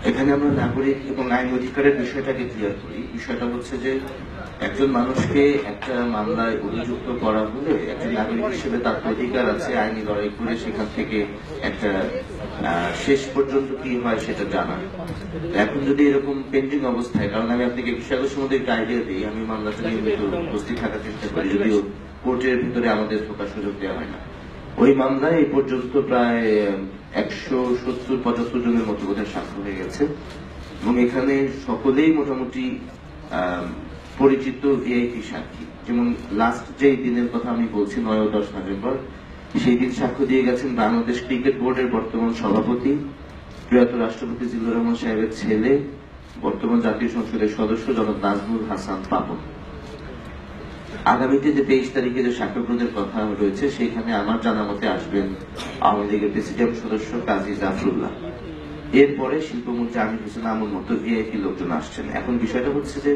এখানে আমরা নাগরিক এবং আইন অধিকারের বিষয়টাকে ক্লিয়ার করি। বিষয়টা হচ্ছে যে একজন মানুষকে একটা মামলায় অভিযুক্ত করা হলে একজন নাগরিক হিসেবে তার অধিকার আছে আইনি লড়াই করে সেখান থেকে একটা শেষ পর্যন্ত কি হয় সেটা জানা। এখন যদি এরকম পেন্ডিং অবস্থায়, কারণ আমি আপনাকে বিষয়গুলোর সম্বন্ধে একটা আইডিয়া দিই, আমি মামলাটা নিয়মিত উপস্থিত থাকার চেষ্টা করি, যদিও কোর্টের ভিতরে আমাদের ঢোকার সুযোগ দেওয়া হয় না। ওই মামলায় এই পর্যন্ত প্রায় 170-75 জনের মতো বোধহয় সাক্ষ্য হয়ে গেছে এবং এখানে সকলেই মোটামুটি পরিচিত ভিআইপি সাক্ষী। যেমন লাস্ট যে দিনের কথা আমি বলছি 9 ও 10 নভেম্বর, সেই দিন সাক্ষ্য দিয়ে গেছেন বাংলাদেশ ক্রিকেট বোর্ডের বর্তমান সভাপতি, প্রয়াত রাষ্ট্রপতি জিল্লুর রহমান সাহেবের ছেলে, বর্তমান জাতীয় সংসদের সদস্য জনাব নাজমুল হাসান পাপন। আগামীতে যে 23 তারিখে যে সাক্ষ্য গ্রহণের কথা রয়েছে সেখানে আমার জানা মতে আসবেন আওয়ামী লীগের প্রেসিডিয়াম সদস্য কাজী জাফরুল্লাহ। এরপরে শিল্পমন্ত্রী আমির হোসেন আমুর মতো ভিআইপি লোকজন আসছেন। এখন বিষয়টা হচ্ছে যে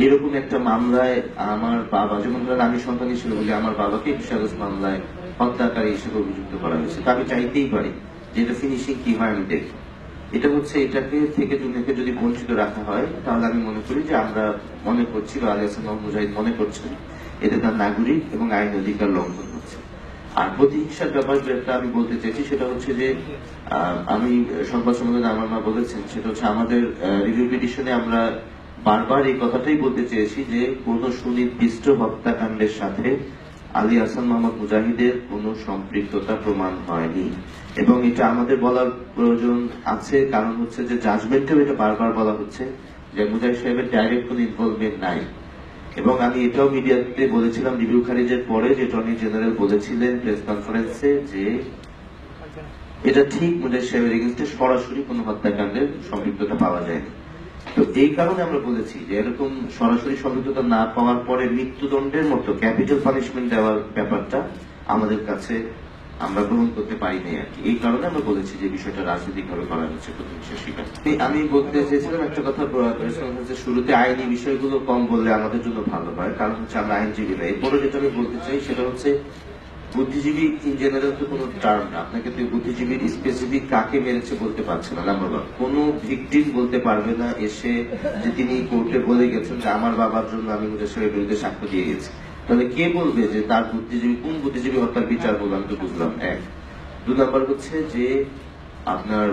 এরকম একটা মামলায় আমার বাবা, যেমন ধরেন আমি সন্তান হিসেবে বলি, আমার বাবাকে বিষাদস মামলায় হত্যাকারী হিসেবে অভিযুক্ত করা হয়েছে। তা আমি চাইতেই পারি যে এটা ফিনিশিং কি হয় আমি দেখব। এটা হচ্ছে এটাকে থেকে যদি বঞ্চিত রাখা হয় তাহলে আমি মনে করি যে আমরা মনে করছি বা আলী হাসান মুজাহিদ মনে করছেন এতে তার নাগরিক এবং আইন অধিকার লঙ্ঘন হচ্ছে। আর প্রতিহিংসার ব্যাপার যেটা আমি বলতে চাইছি সেটা হচ্ছে যে আমি সংবাদ সম্মেলনে আমার মা বলেছেন, সেটা হচ্ছে আমাদের রিভিউ পিটিশনে আমরা বারবার এই কথাটাই বলতে চেয়েছি যে কোন সুনির্দিষ্ট হত্যাকাণ্ডের সাথে আলী হাসান মোহাম্মদ মুজাহিদের কোন সম্পৃক্ততা প্রমাণ হয়নি এবং এটা আমাদের বলার প্রয়োজন আছে, কারণ হচ্ছে যে জাজমেন্টেও এটা বারবার বলা হচ্ছে যে মুজাহিদ সাহেবের ডাইরেক্ট কোন ইনভলভমেন্ট নাই। এবং আমি এটাও মিডিয়াতে বলেছিলাম রিভিউ খারিজের পরে, যে অ্যাটর্নি জেনারেল বলেছিলেন প্রেস কনফারেন্সে যে এটা ঠিক মুজাহিদ সাহেবের এগেইনস্টে সরাসরি কোনো হত্যাকাণ্ডের সম্পৃক্ততা পাওয়া যায়নি। তো এই কারণে আমরা বলেছি যে এরকম সরাসরি সম্পৃক্ততা না পাওয়ার পরে মৃত্যুদণ্ডের মতো ক্যাপিটাল পানিশমেন্ট দেওয়ার ব্যাপারটা আমাদের কাছে আমরা গ্রহণ করতে পারি নাই আর কি। এই কারণে আমরা বলেছি যে বিষয়টা রাজনৈতিক ভাবে করা হচ্ছে প্রতিহিংসার শিকার। আমি বলতে চেয়েছিলাম একটা কথা, শুরুতে আইনি বিষয়গুলো কম বললে আমাদের জন্য ভালো হয়, কারণ হচ্ছে আমরা আইনজীবী না। এরপরে যেটা আমি বলতে চাই সেটা হচ্ছে বুদ্ধিজীবী ইন জেনারেল তো কোনো টার্ম না, আপনাকে তো বুদ্ধিজীবীর স্পেসিফিক কাকে মেরেছে বলতে পারছে না। নাম্বার ওয়ান, কোনো ভিকটিম বলতে পারবে না এসে যে তিনি কোর্টে বলে গেছেন যে আমার বাবার জন্য আমি মুজাহিদ সাহেবের বিরুদ্ধে সাক্ষ্য দিয়ে গেছি। তাহলে কে বলবে যে তার বুদ্ধিজীবী কোন বুদ্ধিজীবী হত্যার বিচার বলবো? আমি তো বুঝলাম। এক, 2 নম্বর হচ্ছে যে আপনার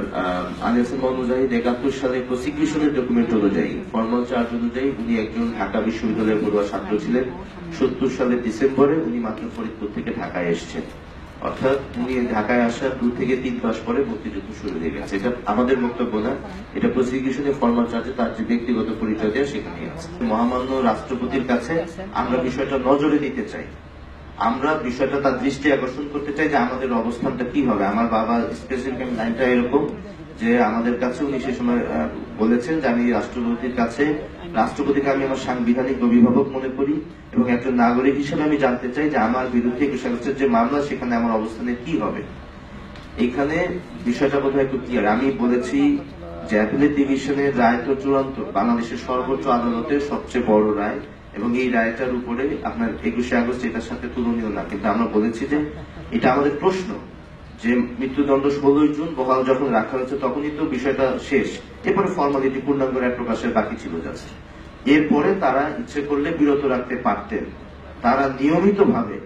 আলী হাসান মুজাহিদ 71 সালে প্রসিকিউশনের ডকুমেন্ট অনুযায়ী, ফর্মাল চার্জ অনুযায়ী উনি একজন ঢাকা বিশ্ববিদ্যালয়ের পড়ুয়া ছাত্র ছিলেন। 70 সালের ডিসেম্বরে উনি মাত্র ফরিদপুর থেকে ঢাকায় এসেছেন, অর্থাৎ উনি ঢাকায় আসার 2 থেকে 3 মাস পরে মুক্তিযুদ্ধ শুরু হয়ে গেছে। এটা আমাদের বক্তব্য না, এটা প্রসিকিউশনের ফর্মাল চার্জে তার যে ব্যক্তিগত পরিচয় দেওয়া সেখানে আছে। মহামান্য রাষ্ট্রপতির কাছে আমরা বিষয়টা নজরে দিতে চাই, আমরা বিষয়টা তার দৃষ্টি আকর্ষণ করতে চাই যে আমাদের অবস্থানটা কি হবে। আমার বাবা স্পেসিফিক লাইনটা এরকম যে আমাদের কাছে উনি সে সময় বলেছেন যে আমি রাষ্ট্রপতিকে আমি আমার সাংবিধানিক অভিভাবক মনে করি এবং একজন নাগরিক হিসেবে আমি জানতে চাই যে আমার বিরুদ্ধে যে মামলা সেখানে আমার অবস্থানে কি হবে। এখানে বিষয়টা বোধহয় একটু ক্লিয়ার। আমি বলেছি যে অ্যাপিলেট ডিভিশনের রায় তো চূড়ান্ত, বাংলাদেশের সর্বোচ্চ আদালতের সবচেয়ে বড় রায় এবং এই রায়টার উপরে আপনার 21শে আগস্ট এটার সাথে তুলনীয় না। কিন্তু আমরা বলেছি যে এটা আমাদের প্রশ্ন যে মৃত্যুদণ্ড 16 জুন বহাল যখন রাখা হয়েছে তখনই তো বিষয়টা শেষ, এরপরে ফর্মালিটি পূর্ণাঙ্গ রায় প্রকাশের বাকি ছিল যাচ্ছে। এরপরে তারা ইচ্ছে করলে বিরত রাখতে পারতেন। তারা নিয়মিতভাবে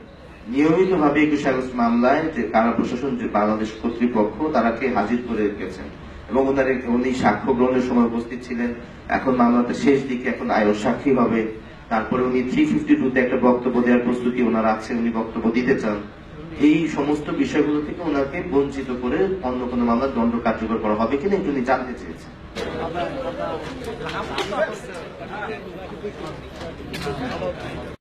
21শে আগস্ট মামলায় যে কারা প্রশাসন, যে বাংলাদেশ কর্তৃপক্ষ, তারাকে হাজির করে রেখেছেন এবং উনি সাক্ষ্য গ্রহণের সময় উপস্থিত ছিলেন। এখন মামলাটা শেষ দিকে, এখন আয়ো সাক্ষী হবে। তারপরে উনি 352-তে একটা বক্তব্য দেওয়ার প্রস্তুতি ওনার আছে, উনি বক্তব্য দিতে চান। এই সমস্ত বিষয়গুলো থেকে ওনাকে বঞ্চিত করে অন্য কোনো মামলার দণ্ড কার্যকর করা হবে কিনা উনি জানতে চেয়েছেন।